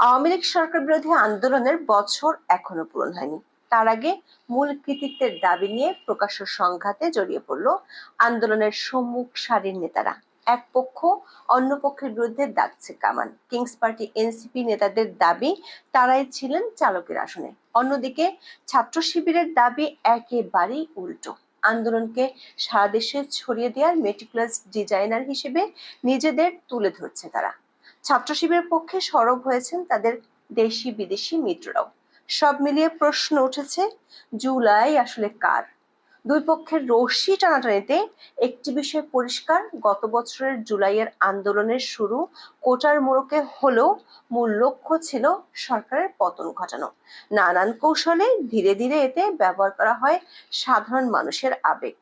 আওয়ামী লীগ সরকার বিরোধী আন্দোলনের বছর এখনো পূরণ হয়নি। তার আগে মূল কৃতিত্বের দাবি নিয়ে প্রকাশ্য সংঘাতে জড়িয়ে পড়ল আন্দোলনের সম্মুখ সারির নেতারা। এক পক্ষ অন্য পক্ষের বিরুদ্ধে দাগছে কামান। কিংস পার্টি এনসিপি নেতাদের দাবি তারাই ছিলেন চালকের আসনে। অন্যদিকে ছাত্র শিবিরের দাবি একেবারেই উল্টো। আন্দোলনকে সারা দেশে ছড়িয়ে দেওয়ার মেটিকুলাস ডিজাইনার হিসেবে নিজেদের তুলে ধরছে তারা। ছাত্র শিবিরের পক্ষে সরব হয়েছেন তাদের দেশি বিদেশি মিত্ররাও। সব মিলিয়ে প্রশ্ন উঠেছে, জুলাই আসলে কার? দুই পক্ষের রশ্মি টানাটানিতে একটি বিষয় পরিষ্কার, গত বছরের জুলাইয়ের আন্দোলনের শুরু কোটার মোড়কে হলেও মূল লক্ষ্য ছিল সরকারের পতন ঘটানো। নানান কৌশলে ধীরে ধীরে এতে ব্যবহার করা হয় সাধারণ মানুষের আবেগ।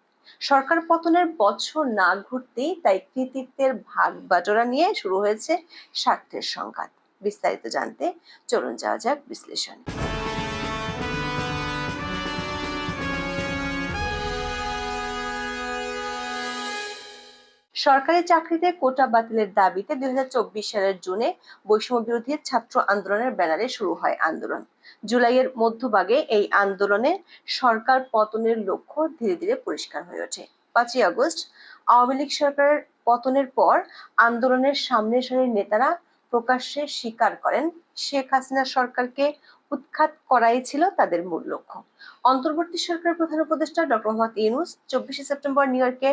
সরকার পতনের বছর না ঘুরতেই তাই কৃতিত্বের ভাগ বাটোয়ারা নিয়ে শুরু হয়েছে স্বার্থের সংঘাত। বিস্তারিত জানতে চলুন যাওয়া যাক বিশ্লেষণ। সরকারি চাকরিতে কোটা বাতিলের দাবিতে 2024 সালের জুনে বৈষম্য বিরোধী ছাত্র আন্দোলনের ব্যানারে শুরু হয় আন্দোলন। জুলাইয়ের মধ্যভাগে এই আন্দোলনে সরকার পতনের লক্ষ্য ধীরে ধীরে পরিষ্কার হয়ে ওঠে। 5ই আগস্ট আওয়ামী লীগ সরকারের পতনের পর আন্দোলনের সামনের সারির নেতারা প্রকাশ্যে স্বীকার করেন শেখ হাসিনা সরকারকে উৎখাত করাই ছিল তাদের মূল লক্ষ্য। অন্তর্বর্তী সরকারের প্রধান উপদেষ্টা ডক্টর মোহাম্মদ ইউনূস 24শে সেপ্টেম্বর নিউ ইয়র্কে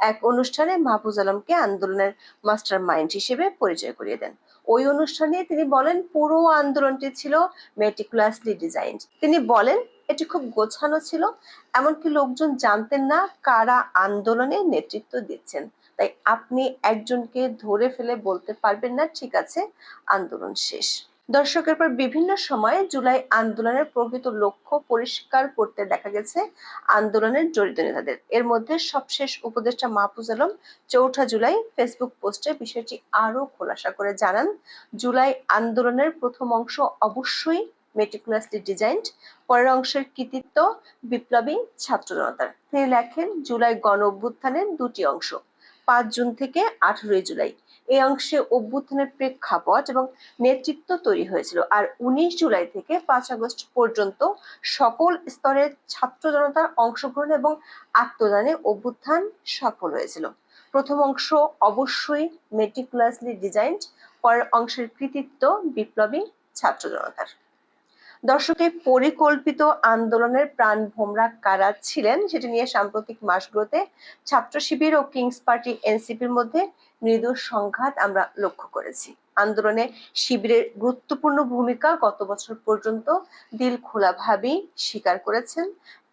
এক অনুষ্ঠানে মাহফুজ আলমকে আন্দোলনের মাস্টার মাইন্ড হিসেবে পরিচয় করিয়ে দেন। ওই অনুষ্ঠানে তিনি বলেন, পুরো আন্দোলনটি ছিল মেটিকুলাসলি ডিজাইনড। তিনি বলেন, এটি খুব গোছানো ছিল, এমনকি লোকজন জানতেন না কারা আন্দোলনে নেতৃত্ব দিচ্ছেন। তাই আপনি একজনকে ধরে ফেলে বলতে পারবেন না ঠিক আছে আন্দোলন শেষ। দর্শকের পর বিভিন্ন সময়ে জুলাই আন্দোলনের প্রকৃত লক্ষ্য পরিষ্কার করতে দেখা গেছে আন্দোলনের জড়িত নেতাদের। এর মধ্যে সবশেষ উপদেষ্টা মাহফুজ আলম 4 জুলাই ফেসবুক পোস্টে বিষয়টি আরো খোলাসা করে জানান, জুলাই আন্দোলনের প্রথম অংশ অবশ্যই মেটিকুলাসলি ডিজাইনড, পরের অংশের কৃতিত্ব বিপ্লবী ছাত্র জনতার। তিনি লেখেন, জুলাই গণ অভ্যুত্থানের দুটি অংশ, 5 জুন থেকে 18 জুলাই। এই অংশে অভ্যুত্থানের প্রেক্ষাপট এবং নেতৃত্ব তৈরি হয়েছিল, আর 19 জুলাই থেকে 5 আগস্ট পর্যন্ত সকল স্তরের ছাত্র জনতার অংশগ্রহণ এবং আত্মদানে অভ্যুত্থান সফল হয়েছিল। প্রথম অংশ অবশ্যই মেটিকুলাসলি ডিজাইনড, পরের অংশের কৃতিত্ব বিপ্লবী ছাত্র জনতার। দর্শকের পরিকল্পিত আন্দোলনের প্রাণভোমরা কারা ছিলেন সেটি নিয়ে সাম্প্রতিক মাসগুলোতে ছাত্র শিবির ও কিংস পার্টি এনসিপির মধ্যে মৃদু সংঘাত আমরা লক্ষ্য করেছি। আন্দোলনে শিবিরের গুরুত্বপূর্ণ ভূমিকা গত বছর পর্যন্ত দিল খোলাভাবেই স্বীকার করেছেন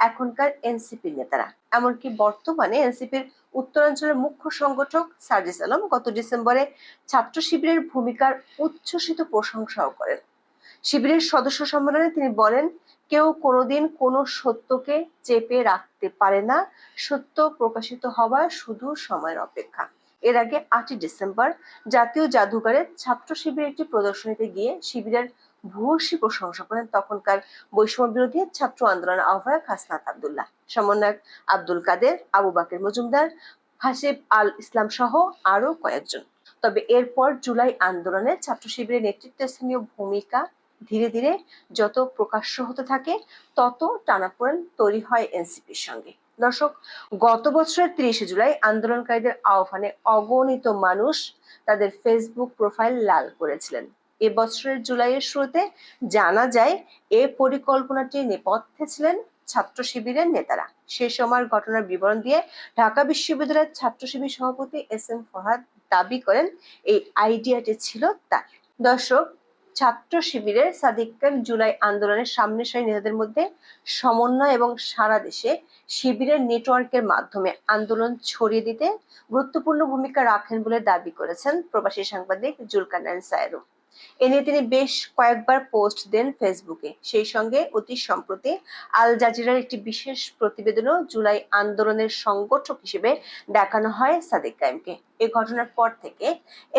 এখনকার এনসিপির নেতারা। এমনকি বর্তমানে এনসিপির উত্তরাঞ্চলের মুখ্য সংগঠক সার্জিস আলম গত ডিসেম্বরে ছাত্র শিবিরের ভূমিকার উচ্ছ্বসিত প্রশংসাও করেন। শিবিরের সদস্য সম্মেলনে তিনি বলেন, কেউ কোনোদিন কোনো সত্যকে চেপে রাখতে পারে না, সত্য প্রকাশিত হওয়া শুধু সময়ের অপেক্ষা। এর আগে 8ই ডিসেম্বর জাতীয় জাদুঘরে ছাত্র শিবিরের একটি প্রদর্শনীতে গিয়ে শিবিরের ভূয়সী প্রশংসা করেন তখনকার বৈষম্য বিরোধী ছাত্র আন্দোলনের আহ্বায়ক হাসনাত আব্দুল্লাহ, সমন্বয়ক আব্দুল কাদের, আবু বাকের মজুমদার, হাসিব আল ইসলাম সহ আরো কয়েকজন। তবে এরপর জুলাই আন্দোলনে ছাত্র শিবিরের নেতৃত্বস্থানীয় ভূমিকা ধীরে ধীরে যত প্রকাশ্য হতে থাকে তত টানাপোড়েন তৈরি হয় এনসিপির সঙ্গে। দর্শক, গত বছরের 30শে জুলাই আন্দোলনকারীদের আহ্বানে অগণিত মানুষ তাদের ফেসবুক প্রোফাইল লাল করেছিলেন। এ বছরের জুলাইয়ের শুরুতে জানা যায় এ পরিকল্পনাটির নেপথ্যে ছিলেন ছাত্র শিবিরের নেতারা। সে সময়ের ঘটনার বিবরণ দিয়ে ঢাকা বিশ্ববিদ্যালয়ের ছাত্র শিবির সভাপতি এস.এম. ফরহাদ দাবি করেন এই আইডিয়াটি ছিল তার। দর্শক, ছাত্র শিবিরের সাদিক খান জুলাই আন্দোলনের সামনের সারি নেতাদের মধ্যে সমন্বয় এবং সারা দেশে শিবিরের নেটওয়ার্কের মাধ্যমে আন্দোলন ছড়িয়ে দিতে গুরুত্বপূর্ণ ভূমিকা রাখেন বলে দাবি করেছেন প্রবাসী সাংবাদিক জুলকারনাইন সায়েরও। এ নিয়ে তিনি বেশ কয়েকবার পোস্ট দেন ফেসবুকে। সেই সঙ্গে অতি সম্প্রতি আল জাজিরার একটি বিশেষ প্রতিবেদনও জুলাই আন্দোলনের সংগঠক হিসেবে দেখানো হয় সাদিক কায়েমকে। এ ঘটনার পর থেকে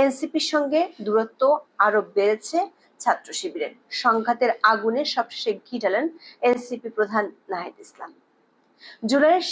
এনসিপির সঙ্গে দূরত্ব আরো বেড়েছে ছাত্র শিবিরের। সংঘাতের আগুনে সবশেষে ঘি ঢালেন এনসিপি প্রধান নাহিদ ইসলাম। জুলাইয়ের